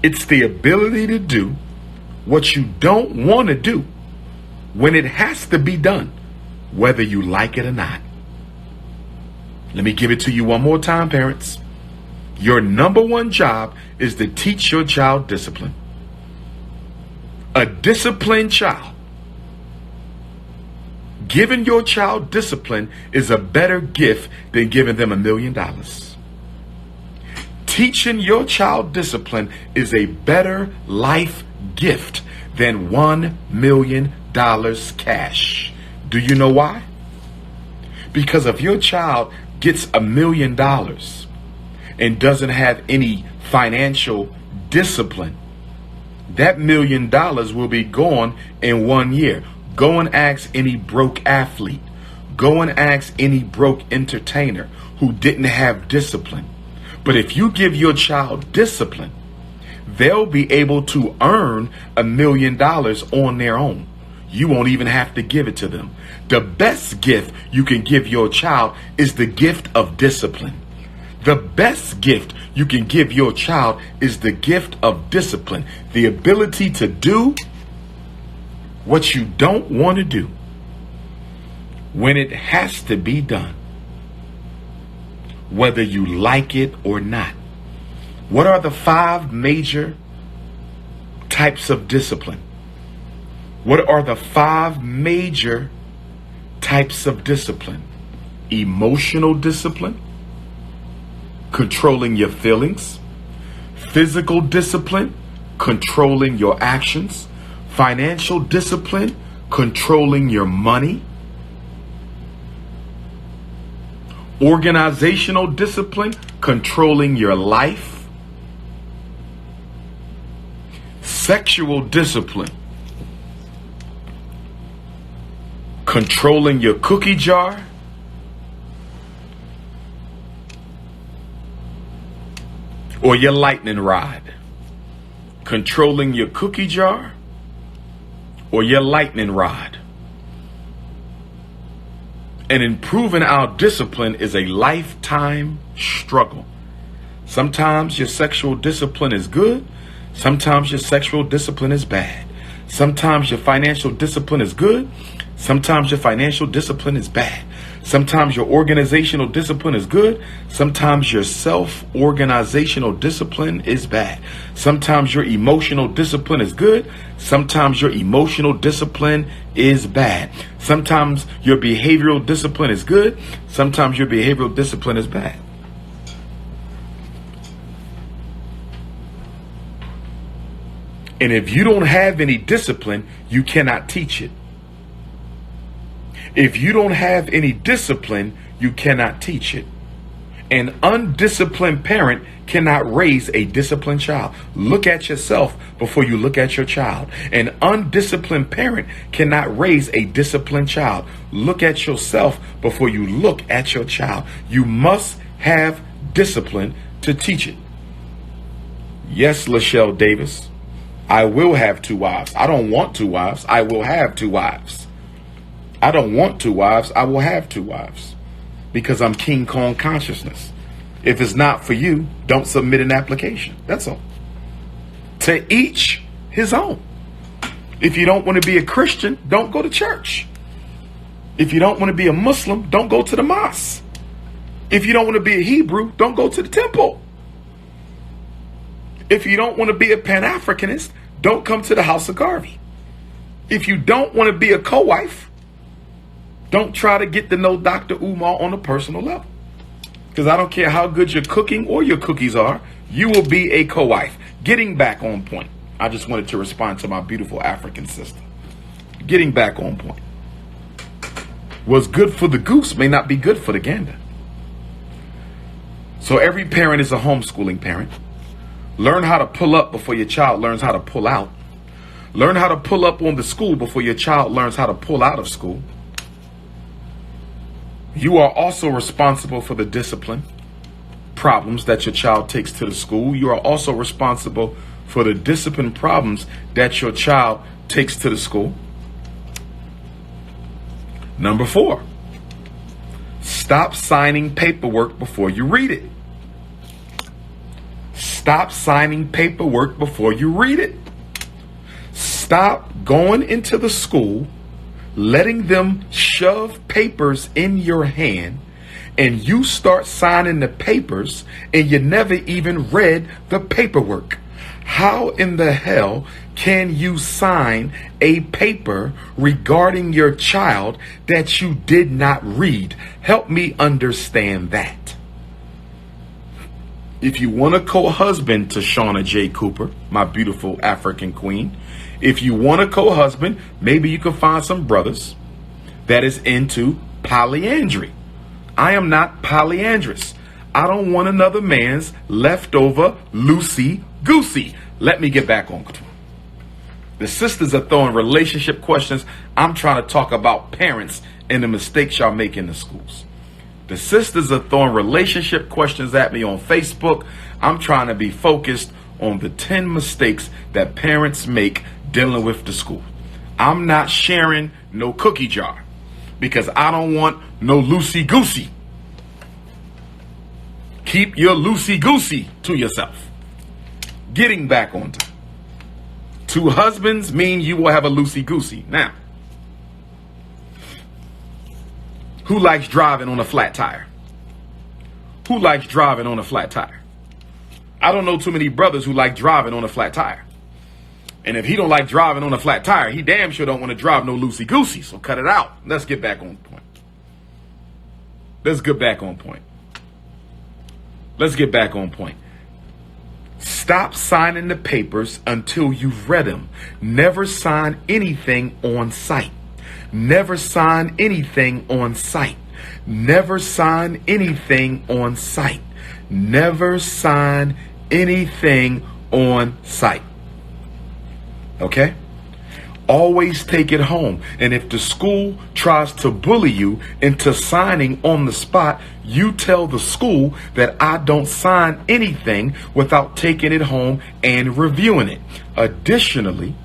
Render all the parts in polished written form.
It's the ability to do what you don't want to do when it has to be done, whether you like it or not. Let me give it to you one more time, parents. Your number one job is to teach your child discipline. A disciplined child. Giving your child discipline is a better gift than giving them $1 million. Teaching your child discipline is a better life gift than $1 million cash. Do you know why? Because if your child gets $1 million and doesn't have any financial discipline, that $1 million will be gone in 1 year. Go and ask any broke athlete. Go and ask any broke entertainer who didn't have discipline. But if you give your child discipline, they'll be able to earn $1 million on their own. You won't even have to give it to them. The best gift you can give your child is the gift of discipline. The best gift you can give your child is the gift of discipline. The ability to do what you don't want to do when it has to be done, whether you like it or not. What are the 5 major types of discipline? What are the 5 major types of discipline? Emotional discipline, controlling your feelings. Physical discipline, controlling your actions. Financial discipline, controlling your money. Organizational discipline, controlling your life. Sexual discipline, controlling your cookie jar. Or your lightning rod. Controlling your cookie jar or your lightning rod. And improving our discipline is a lifetime struggle. Sometimes your sexual discipline is good. Sometimes your sexual discipline is bad. Sometimes your financial discipline is good. Sometimes your financial discipline is bad. Sometimes your organizational discipline is good. Sometimes your self-organizational discipline is bad. Sometimes your emotional discipline is good. Sometimes your emotional discipline is bad. Sometimes your behavioral discipline is good. Sometimes your behavioral discipline is bad. And if you don't have any discipline, you cannot teach it. If you don't have any discipline, you cannot teach it. An undisciplined parent cannot raise a disciplined child. Look at yourself before you look at your child. An undisciplined parent cannot raise a disciplined child. Look at yourself before you look at your child. You must have discipline to teach it. Yes, Lachelle Davis, I will have 2 wives. I don't want 2 wives. I will have 2 wives. I don't want 2 wives. I will have 2 wives because I'm King Kong consciousness. If it's not for you, don't submit an application. That's all. To each his own. If you don't want to be a Christian, don't go to church. If you don't want to be a Muslim, don't go to the mosque. If you don't want to be a Hebrew, don't go to the temple. If you don't want to be a Pan-Africanist, don't come to the House of Garvey. If you don't want to be a co-wife, don't try to get to know Dr. Umar on a personal level. Because I don't care how good your cooking or your cookies are, you will be a co-wife. Getting back on point. I just wanted to respond to my beautiful African sister. Getting back on point. What's good for the goose may not be good for the gander. So every parent is a homeschooling parent. Learn how to pull up before your child learns how to pull out. Learn how to pull up on the school before your child learns how to pull out of school. You are also responsible for the discipline problems that your child takes to the school. You are also responsible for the discipline problems that your child takes to the school. Number 4, stop signing paperwork before you read it. Stop signing paperwork before you read it. Stop going into the school, letting them shove papers in your hand, and you start signing the papers and you never even read the paperwork. How in the hell can you sign a paper regarding your child that you did not read? Help me understand that. If you want a co-husband to Shauna J. Cooper, my beautiful African queen, if you want a co-husband, maybe you can find some brothers that is into polyandry. I am not polyandrous. I don't want another man's leftover Loosey Goosey. Let me get back on. The sisters are throwing relationship questions. I'm trying to talk about parents and the mistakes y'all make in the schools. The sisters are throwing relationship questions at me on Facebook. I'm trying to be focused on the 10 mistakes that parents make dealing with the school. I'm not sharing no cookie jar because I don't want no Loosey Goosey. Keep your Loosey Goosey to yourself. Getting back on time. 2 husbands mean you will have a Loosey Goosey. Now, who likes driving on a flat tire? Who likes driving on a flat tire? I don't know too many brothers who like driving on a flat tire. And if he don't like driving on a flat tire, he damn sure don't want to drive no Loosey Goosey. So cut it out. Let's get back on point. Let's get back on point. Let's get back on point. Stop signing the papers until you've read them. Never sign anything on site. Never sign anything on site. Never sign anything on site. Never sign anything on site. Okay? Always take it home. And if the school tries to bully you into signing on the spot, you tell the school that I don't sign anything without taking it home and reviewing it. Additionally,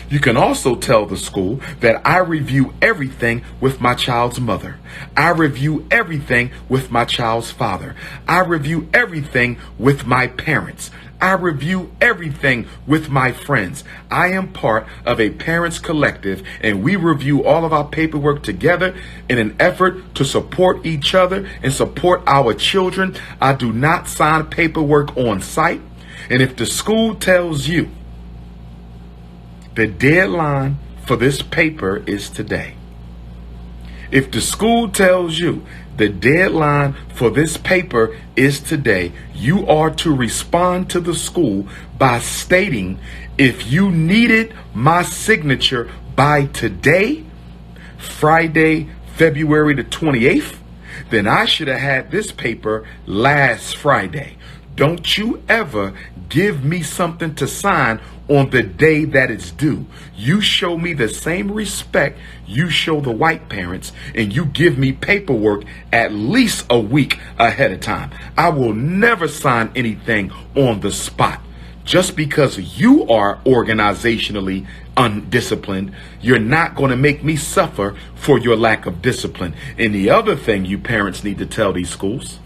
you can also tell the school that I review everything with my child's mother. I review everything with my child's father. I review everything with my parents. I review everything with my friends. I am part of a parents collective, and we review all of our paperwork together in an effort to support each other and support our children. I do not sign paperwork on site. And if the school tells you the deadline for this paper is today, if the school tells you the deadline for this paper is today, you are to respond to the school by stating, if you needed my signature by today, Friday, February the 28th, then I should have had this paper last Friday. Don't you ever give me something to sign on the day that it's due. You show me the same respect you show the white parents, and you give me paperwork at least a week ahead of time. I will never sign anything on the spot. Just because you are organizationally undisciplined, you're not going to make me suffer for your lack of discipline. And the other thing you parents need to tell these schools,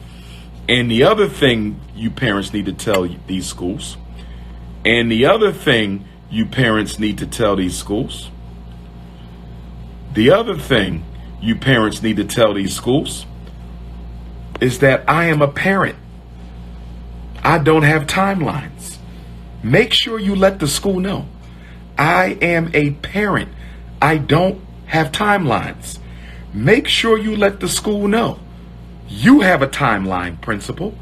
and the other thing you parents need to tell these schools, and the other thing you parents need to tell these schools, the other thing you parents need to tell these schools is that I am a parent. I don't have timelines. Make sure you let the school know. I am a parent. I don't have timelines. Make sure you let the school know. You have a timeline principal.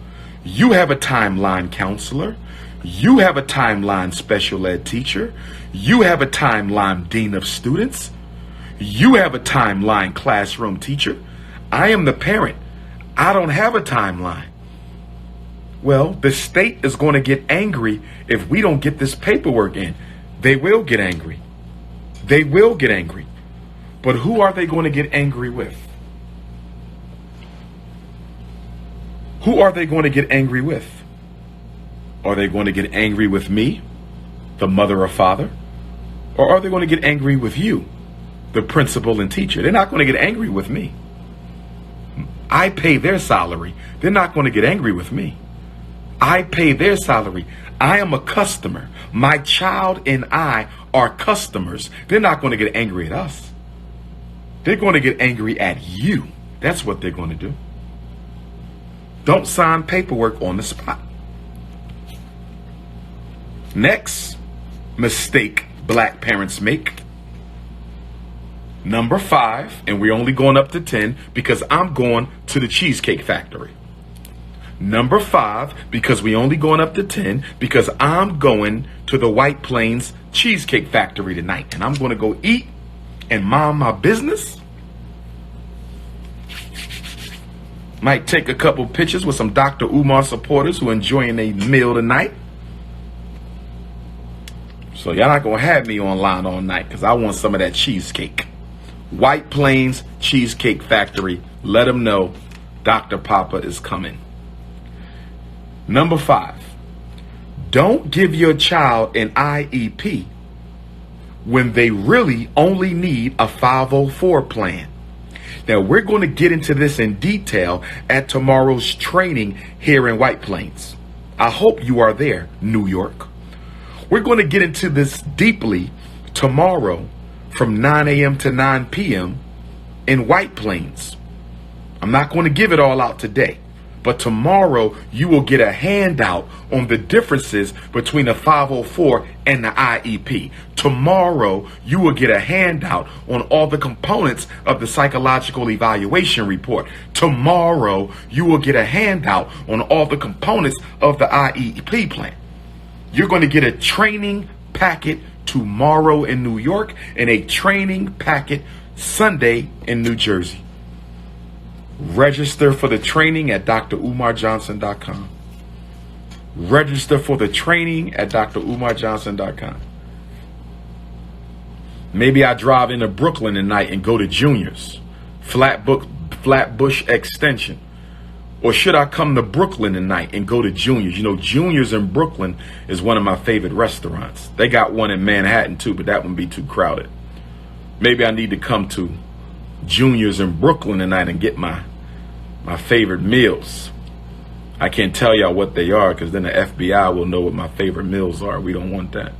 You have a timeline counselor. You have a timeline special ed teacher. You have a timeline dean of students. You have a timeline classroom teacher. I am the parent. I don't have a timeline. Well, the state is going to get angry if we don't get this paperwork in. They will get angry. They will get angry. But who are they going to get angry with? Who are they going to get angry with? Are they going to get angry with me, the mother or father? Or are they going to get angry with you, the principal and teacher? They're not going to get angry with me. I pay their salary. They're not going to get angry with me. I pay their salary. I am a customer. My child and I are customers. They're not going to get angry at us. They're going to get angry at you. That's what they're going to do. Don't sign paperwork on the spot. Next mistake black parents make. Number 5, and we're only going up to 10 because I'm going to the Cheesecake Factory. Number 5, because we only going up to 10, because I'm going to the White Plains Cheesecake Factory tonight. And I'm going to go eat and mind my business. Might take a couple pictures with some Dr. Umar supporters who are enjoying a meal tonight. So y'all not going to have me online all night because I want some of that cheesecake. White Plains Cheesecake Factory. Let them know Dr. Papa is coming. Number 5, don't give your child an IEP when they really only need a 504 plan. Now, we're going to get into this in detail at tomorrow's training here in White Plains. I hope you are there, New York. We're going to get into this deeply tomorrow from 9 a.m. to 9 p.m. in White Plains. I'm not going to give it all out today. But tomorrow, you will get a handout on the differences between the 504 and the IEP. Tomorrow, you will get a handout on all the components of the psychological evaluation report. Tomorrow, you will get a handout on all the components of the IEP plan. You're going to get a training packet tomorrow in New York and a training packet Sunday in New Jersey. Register for the training at drumarjohnson.com. Register for the training at drumarjohnson.com. Maybe I drive into Brooklyn tonight and go to Junior's, Flatbush Extension. Or should I come to Brooklyn tonight and go to Junior's? You know, Junior's in Brooklyn is one of my favorite restaurants. They got one in Manhattan too, but that would be too crowded. Maybe I need to come to Junior's in Brooklyn tonight and get my favorite meals. I can't tell y'all what they are because then the FBI will know what my favorite meals are. We don't want that.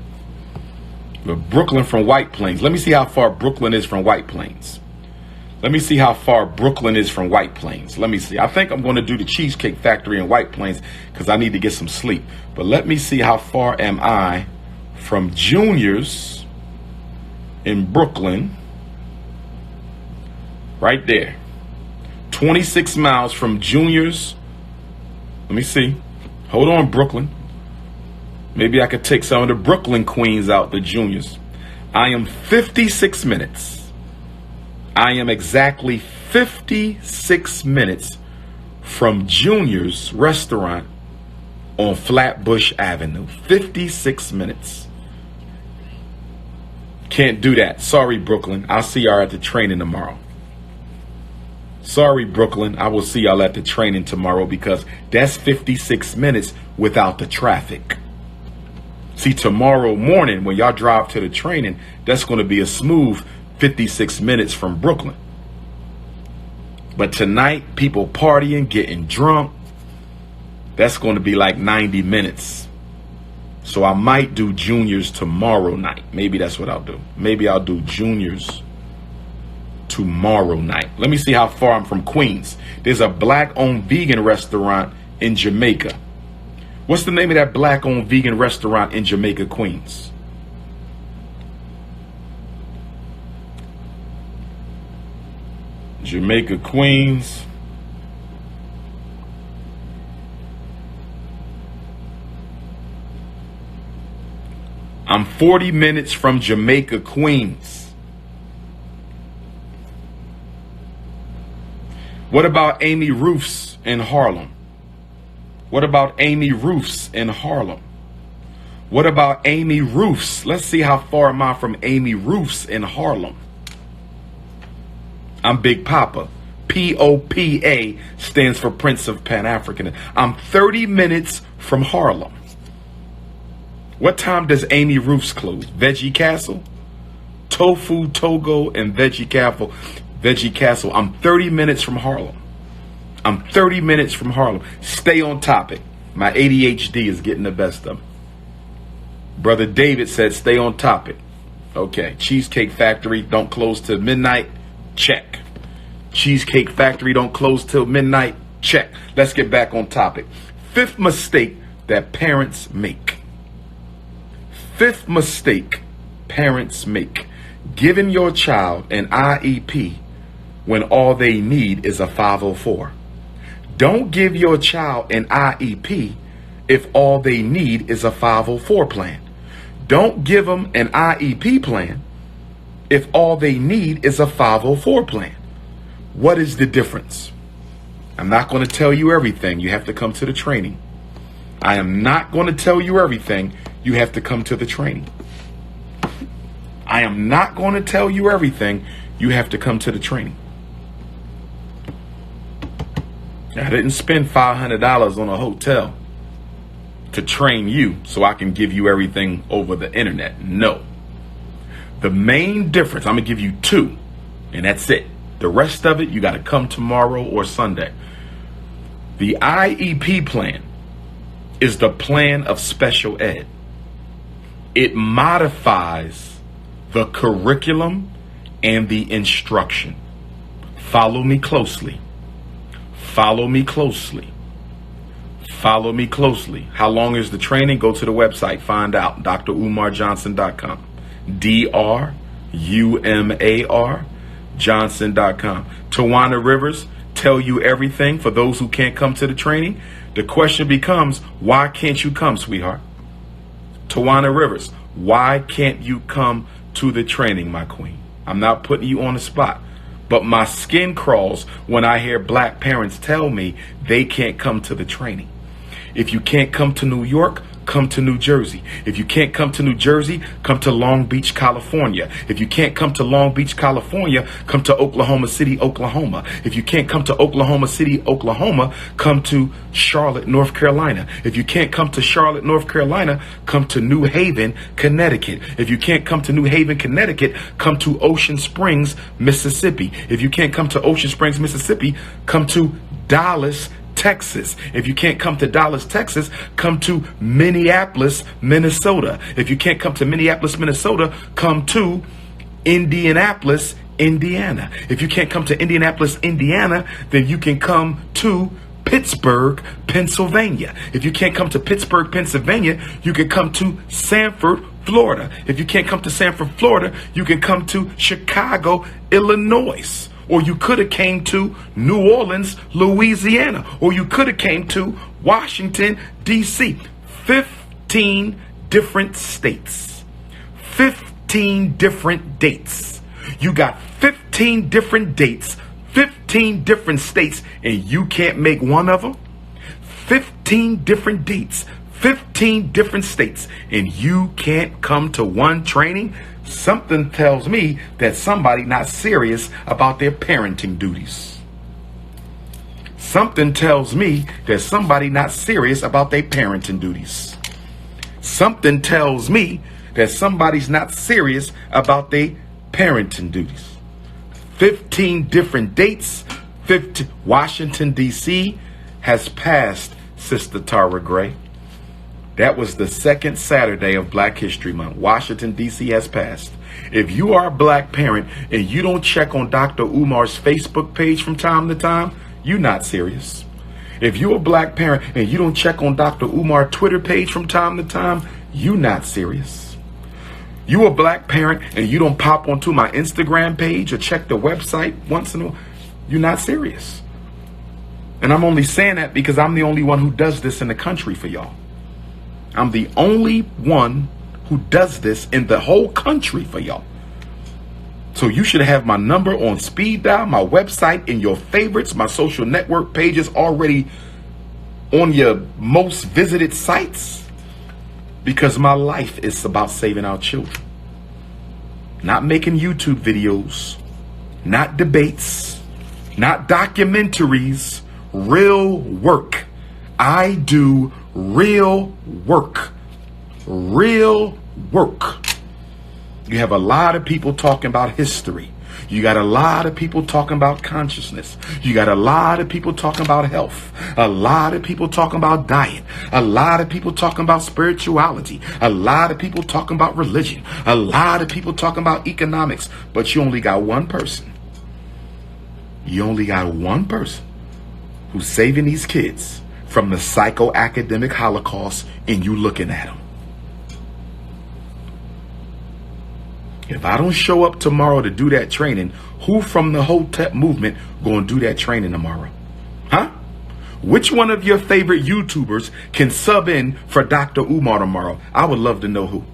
But Brooklyn from White Plains. Let me see how far Brooklyn is from White Plains. Let me see how far Brooklyn is from White Plains. Let me see. I think I'm going to do the Cheesecake Factory in White Plains because I need to get some sleep. But let me see how far am I from Junior's in Brooklyn. Right there. 26 miles from Junior's. Let me see. Hold on, Brooklyn. Maybe I could take some of the Brooklyn queens out to Junior's. I am 56 minutes. I am exactly 56 minutes from Junior's restaurant on Flatbush Avenue. 56 minutes. Can't do that. Sorry, Brooklyn. I'll see y'all at the training tomorrow. Sorry, Brooklyn. I will see y'all at the training tomorrow because that's 56 minutes without the traffic. See, tomorrow morning when y'all drive to the training, that's going to be a smooth 56 minutes from Brooklyn. But tonight, people partying, getting drunk, that's going to be like 90 minutes. So I might do Junior's tomorrow night. Maybe that's what I'll do. Maybe I'll do Junior's tomorrow night. Let me see how far I'm from Queens. There's a black-owned vegan restaurant in Jamaica. What's the name of that black-owned vegan restaurant in Jamaica, Queens? Jamaica, Queens. I'm 40 minutes from Jamaica, Queens. What about Amy Roof's in Harlem? What about Amy Roof's in Harlem? What about Amy Roof's? Let's see how far am I from Amy Roof's in Harlem. I'm Big Papa. P-O-P-A stands for Prince of Pan-African. I'm 30 minutes from Harlem. What time does Amy Roof's close? Veggie Castle? Tofu, Togo, and Veggie Castle. Veggie Castle. I'm 30 minutes from Harlem. I'm 30 minutes from Harlem. Stay on topic. My ADHD is getting the best of me. Brother David said, stay on topic. Okay. Cheesecake Factory don't close till midnight. Check. Cheesecake Factory don't close till midnight. Check. Let's get back on topic. Fifth mistake that parents make. Fifth mistake parents make. Giving your child an IEP when all they need is a 504. Don't give your child an IEP if all they need is a 504 plan. Don't give them an IEP plan if all they need is a 504 plan. What is the difference? I'm not going to tell you everything. You have to come to the training. I am not going to tell you everything. You have to come to the training. I am not going to tell you everything. You have to come to the training. I didn't spend $500 on a hotel to train you so I can give you everything over the internet. No. The main difference, I'm going to give you two, and that's it. The rest of it, you got to come tomorrow or Sunday. The IEP plan is the plan of special ed. It modifies the curriculum and the instruction. Follow me closely. Follow me closely. Follow me closely. How long is the training? Go to the website. Find out. drumarjohnson.com. DRUMAR Johnson.com. Tawana Rivers tell you everything for those who can't come to the training. The question becomes, why can't you come, sweetheart? Tawana Rivers, why can't you come to the training, my queen? I'm not putting you on the spot, but my skin crawls when I hear black parents tell me they can't come to the training. If you can't come to New York, come to New Jersey. If you can't come to New Jersey, come to Long Beach, California. If you can't come to Long Beach, California, come to Oklahoma City, Oklahoma. If you can't come to Oklahoma City, Oklahoma, come to Charlotte, North Carolina. If you can't come to Charlotte, North Carolina, come to New Haven, Connecticut. If you can't come to New Haven, Connecticut, come to Ocean Springs, Mississippi. If you can't come to Ocean Springs, Mississippi, come to Dallas, Texas. If you can't come to Dallas, Texas, come to Minneapolis, Minnesota. If you can't come to Minneapolis, Minnesota, come to Indianapolis, Indiana. If you can't come to Indianapolis, Indiana, then you can come to Pittsburgh, Pennsylvania. If you can't come to Pittsburgh, Pennsylvania, you can come to Sanford, Florida. If you can't come to Sanford, Florida, you can come to Chicago, Illinois. Or you could have came to New Orleans, Louisiana. Or you could have came to Washington, D.C. 15 different states. 15 different dates. You got 15 different dates, 15 different states, and you can't make one of them? 15 different dates, 15 different states, and you can't come to one training? Something tells me that somebody not serious about their parenting duties. Something tells me that somebody not serious about their parenting duties. Something tells me that somebody's not serious about their parenting duties. 15 different dates. 15. Washington, D.C. has passed, Sister Tara Gray. That was the second Saturday of Black History Month. Washington, D.C. has passed. If you are a black parent and you don't check on Dr. Umar's Facebook page from time to time, you're not serious. If you're a black parent and you don't check on Dr. Umar's Twitter page from time to time, you're not serious. You a black parent and you don't pop onto my Instagram page or check the website once in a while, you're not serious. And I'm only saying that because I'm the only one who does this in the country for y'all. I'm the only one who does this in the whole country for y'all. So you should have my number on speed dial, my website, in your favorites, my social network pages already on your most visited sites, because my life is about saving our children. Not making YouTube videos, not debates, not documentaries, real work. I do real work. Real work. You have a lot of people talking about history. You got a lot of people talking about consciousness. You got a lot of people talking about health. A lot of people talking about diet. A lot of people talking about spirituality. A lot of people talking about religion. A lot of people talking about economics. But you only got one person. You only got one person who's saving these kids from the psychoacademic Holocaust, and you looking at them. If I don't show up tomorrow to do that training, who from the Hotep movement going to do that training tomorrow? Huh? Which one of your favorite YouTubers can sub in for Dr. Umar tomorrow? I would love to know who.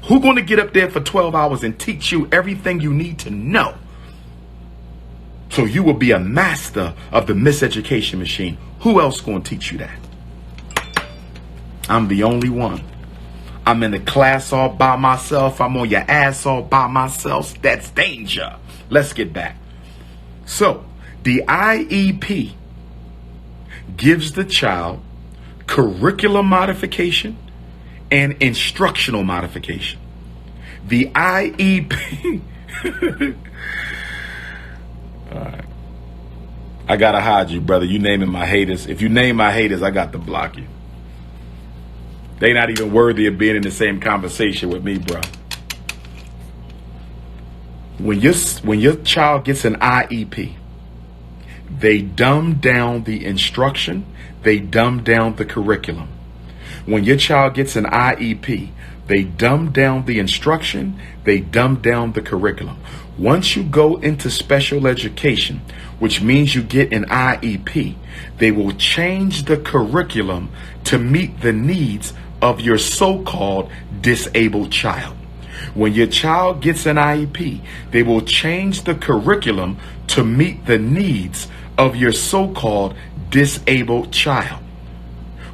Who going to get up there for 12 hours and teach you everything you need to know so you will be a master of the miseducation machine? Who else going to teach you that? I'm the only one. I'm in the class all by myself. I'm on your ass all by myself. That's danger. Let's get back. So, the IEP gives the child curriculum modification and instructional modification. The IEP. All right. I gotta hide you, brother. You naming my haters. If you name my haters, I got to block you. They not even worthy of being in the same conversation with me, bro. When your child gets an IEP, they dumb down the instruction, they dumb down the curriculum. When your child gets an IEP, they dumb down the instruction, they dumb down the curriculum. Once you go into special education, which means you get an IEP, they will change the curriculum to meet the needs of your so-called disabled child. When your child gets an IEP, they will change the curriculum to meet the needs of your so-called disabled child.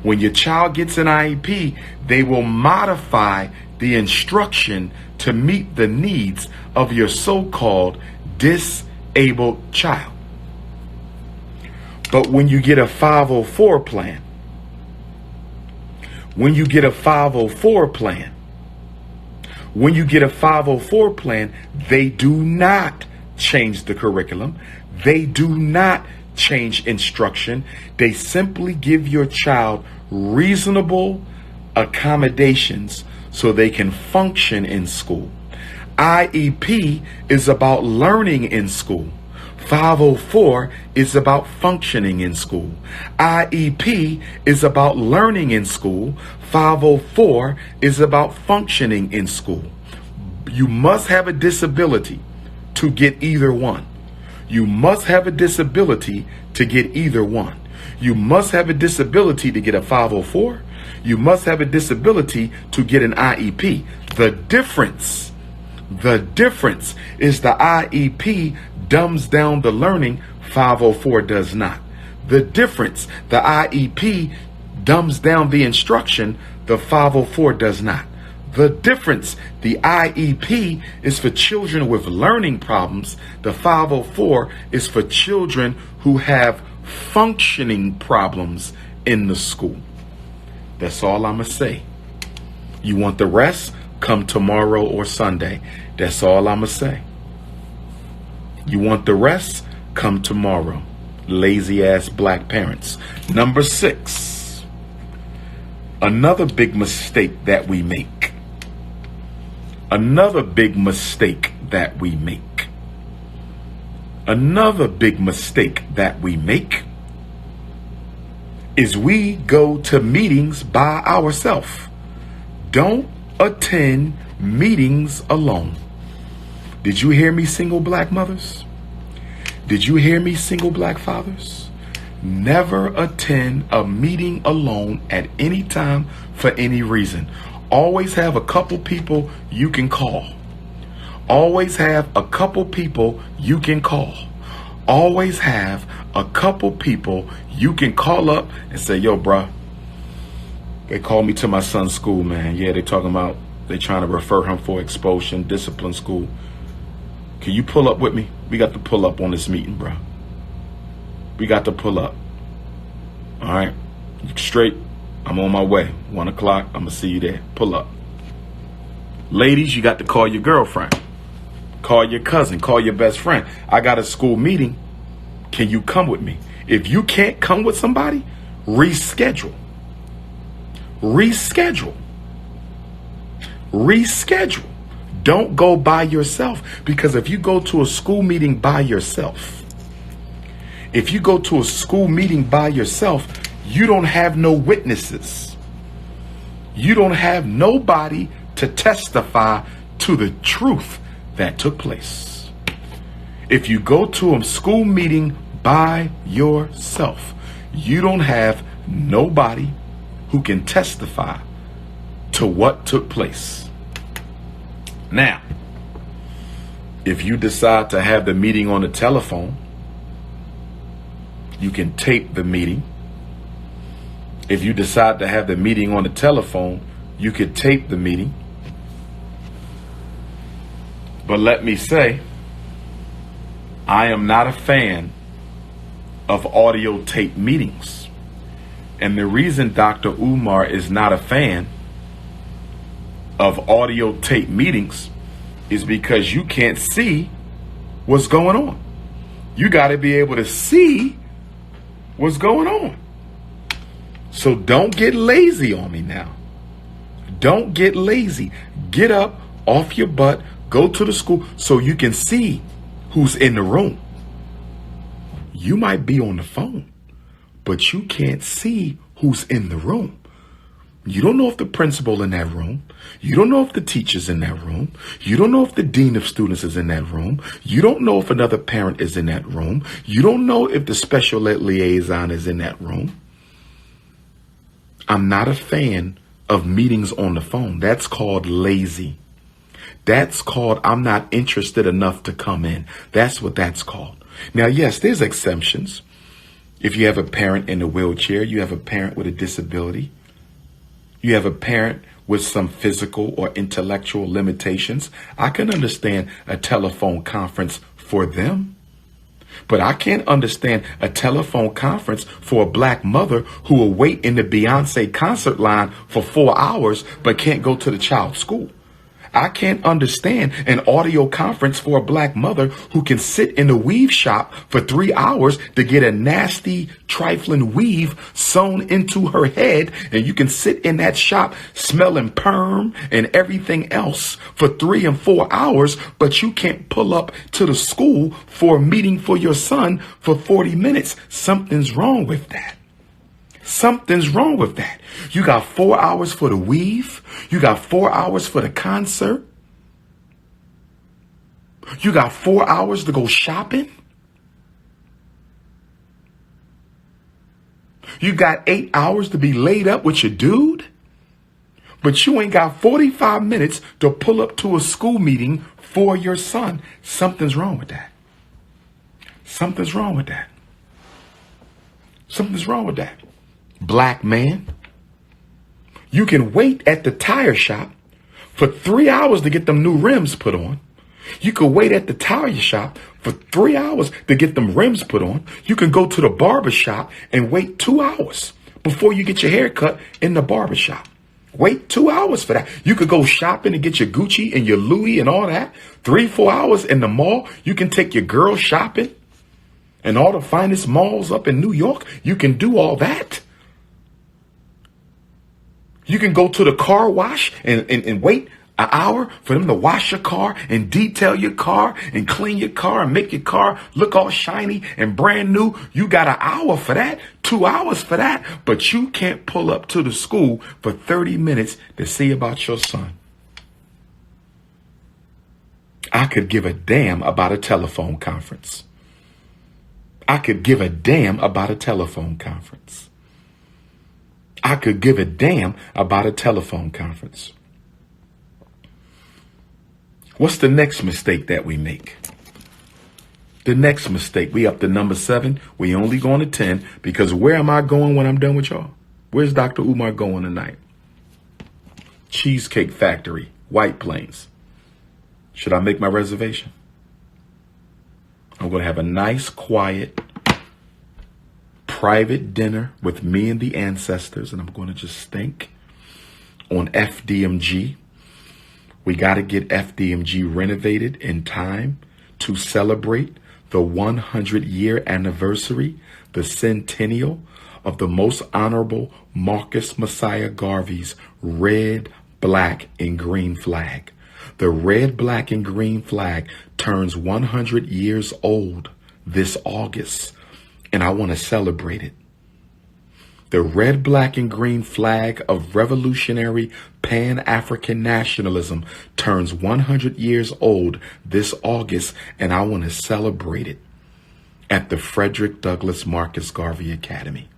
When your child gets an IEP, they will modify the instruction to meet the needs of your so-called disabled child. But when you get a 504 plan, when you get a 504 plan, they do not change the curriculum. They do not change instruction. They simply give your child reasonable accommodations so they can function in school. IEP is about learning in school. 504 is about functioning in school. IEP is about learning in school. 504 is about functioning in school. You must have a disability to get either one. You must have a disability to get either one. You must have a disability to get a 504. You must have a disability to get an IEP. The difference is the IEP dumbs down the learning, 504 does not. The difference, the IEP dumbs down the instruction, the 504 does not. The difference, the IEP is for children with learning problems. The 504 is for children who have functioning problems in the school. That's all I'm going to say. You want the rest? Come tomorrow or Sunday. That's all I'm going to say. You want the rest? Come tomorrow. Lazy ass black parents. Number 6. Another big mistake that we make. Another big mistake that we make. Another big mistake that we make is we go to meetings by ourselves. Don't attend meetings alone. Did you hear me, single black mothers? Did you hear me, single black fathers? Never attend a meeting alone at any time for any reason. Always have a couple people you can call. Always have a couple people you can call. Always have a couple people you can call up and say, yo, bruh, they called me to my son's school, man. Yeah, they talking about they trying to refer him for expulsion, discipline school. Can you pull up with me? We got to pull up on this meeting, bro. We got to pull up. All right. Straight. I'm on my way. 1 o'clock. I'm going to see you there. Pull up. Ladies, you got to call your girlfriend. Call your cousin, call your best friend. I got a school meeting. Can you come with me? If you can't come with somebody, reschedule. Reschedule. Reschedule. Don't go by yourself, because if you go to a school meeting by yourself, you don't have no witnesses. You don't have nobody to testify to the truth that took place. If you go to a school meeting by yourself, you don't have nobody who can testify to what took place. Now, if you decide to have the meeting on the telephone, you can tape the meeting. If you decide to have the meeting on the telephone, you could tape the meeting. But let me say, I am not a fan of audio tape meetings. And the reason Dr. Umar is not a fan of audio tape meetings is because you can't see what's going on. You got to be able to see what's going on. So don't get lazy on me now. Don't get lazy. Get up off your butt, go to the school so you can see who's in the room. You might be on the phone, but you can't see who's in the room. You don't know if the principal in that room. You don't know if the teacher's in that room. You don't know if the dean of students is in that room. You don't know if another parent is in that room. You don't know if the special ed liaison is in that room. I'm not a fan of meetings on the phone. That's called lazy. That's called I'm not interested enough to come in. That's what that's called. Now, yes, there's exemptions. If you have a parent in a wheelchair, you have a parent with a disability, you have a parent with some physical or intellectual limitations, I can understand a telephone conference for them. But I can't understand a telephone conference for a black mother who will wait in the Beyonce concert line for 4 hours but can't go to the child's school. I can't understand an audio conference for a black mother who can sit in the weave shop for 3 hours to get a nasty, trifling weave sewn into her head. And you can sit in that shop smelling perm and everything else for 3 and 4 hours, but you can't pull up to the school for a meeting for your son for 40 minutes. Something's wrong with that. Something's wrong with that. You got 4 hours for the weave. You got 4 hours for the concert. You got 4 hours to go shopping. You got 8 hours to be laid up with your dude. But you ain't got 45 minutes to pull up to a school meeting for your son. Something's wrong with that. Something's wrong with that. Something's wrong with that. Black man, you can wait at the tire shop for 3 hours to get them new rims put on. You can wait at the tire shop for 3 hours to get them rims put on. You can go to the barber shop and wait 2 hours before you get your hair cut in the barber shop. Wait 2 hours for that. You could go shopping and get your Gucci and your Louis and all that. 3-4 hours in the mall. You can take your girl shopping and all the finest malls up in New York. You can do all that. You can go to the car wash and wait an hour for them to wash your car and detail your car and clean your car and make your car look all shiny and brand new. You got an hour for that, 2 hours for that, but you can't pull up to the school for 30 minutes to see about your son. I could give a damn about a telephone conference. I could give a damn about a telephone conference. I could give a damn about a telephone conference. What's the next mistake that we make? The next mistake, we up to number 7. We only going to 10 because where am I going when I'm done with y'all? Where's Dr. Umar going tonight? Cheesecake Factory, White Plains. Should I make my reservation? I'm going to have a nice, quiet, private dinner with me and the ancestors, and I'm going to just think on FDMG We got to get FDMG renovated in time to celebrate the 100-year anniversary, the centennial of the Most Honorable Marcus Messiah Garvey's red, black, and green flag. The red, black, and green flag turns 100 years old this August, and I want to celebrate it. The red, black, and green flag of revolutionary Pan-African nationalism turns 100 years old this August, and I want to celebrate it at the Frederick Douglass Marcus Garvey Academy.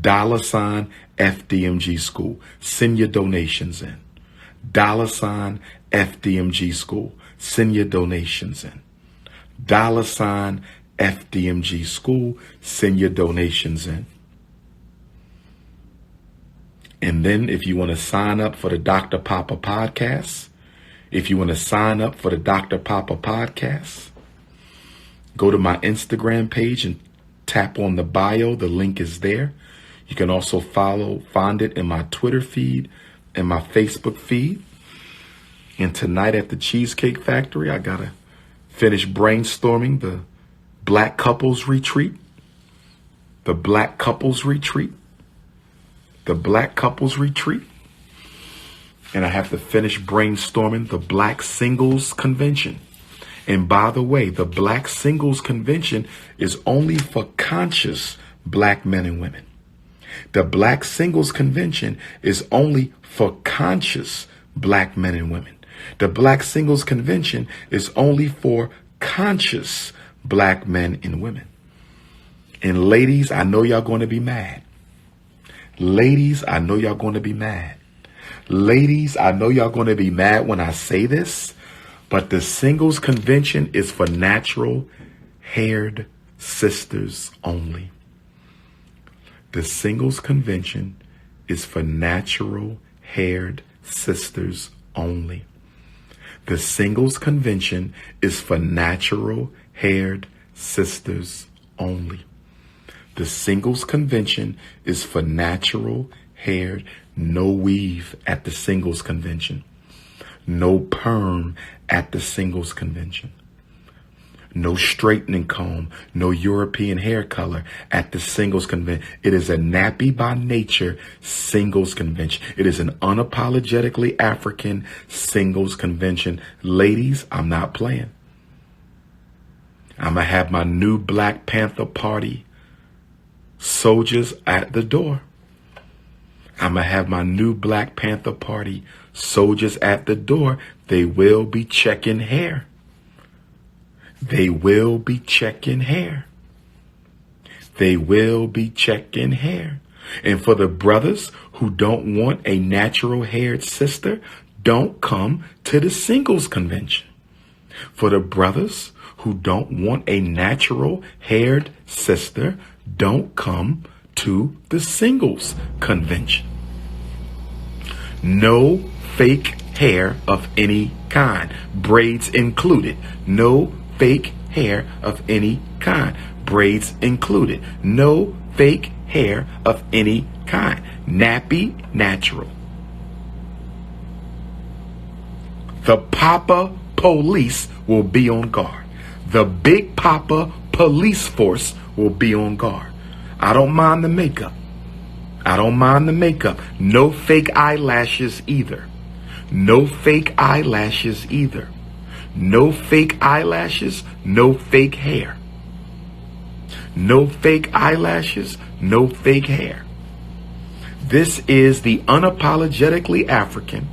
$ FDMG School. Send your donations in. $ FDMG School. Send your donations in. $ FDMG School. Send your donations in. And then if you want to sign up for the Dr. Papa podcast, go to my Instagram page and tap on the bio. The link is there. You can also find it in my Twitter feed and my Facebook feed. And tonight at the Cheesecake Factory, I got to finish brainstorming the Black Couples Retreat. The Black Couples Retreat. And I have to finish brainstorming the Black Singles Convention. And by the way, the Black Singles Convention is only for conscious Black men and women. The Black Singles Convention is only for conscious Black men and women. The Black Singles Convention is only for conscious Black men and women. And ladies, I know y'all going to be mad. Ladies, I know y'all going to be mad. Ladies, I know y'all going to be mad when I say this, but the Singles Convention is for natural haired sisters only. The Singles Convention is for natural haired sisters only. The Singles Convention is for natural haired sisters only. The Singles Convention is for natural haired, no weave at the Singles Convention. No perm at the Singles Convention. No straightening comb, no European hair color at the Singles Convention. It is a nappy by nature Singles Convention. It is an unapologetically African Singles Convention. Ladies, I'm not playing. I'm going to have my new Black Panther Party soldiers at the door. I'm going to have my new Black Panther Party soldiers at the door. They will be checking hair. They will be checking hair. They will be checking hair. And for the brothers who don't want a natural haired sister, don't come to the Singles Convention. For the brothers who don't want a natural haired sister, don't come to the Singles Convention. No fake hair of any kind, braids included. No fake hair of any kind, braids included. No fake hair of any kind, nappy, natural. The Papa Police will be on guard. The Big Papa Police Force will be on guard. I don't mind the makeup. No fake eyelashes either. No fake eyelashes either. No fake eyelashes, no fake hair. No fake eyelashes, no fake hair. This is the unapologetically African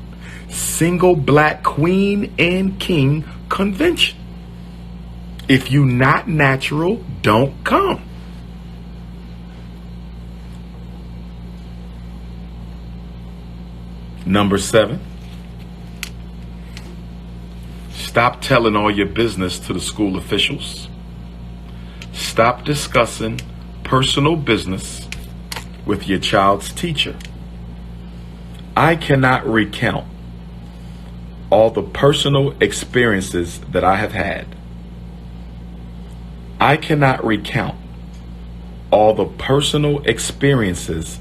single Black queen and king convention. If you not natural, don't come. Number 7. Stop telling all your business to the school officials. Stop discussing personal business with your child's teacher. I cannot recount all the personal experiences that I have had. I cannot recount all the personal experiences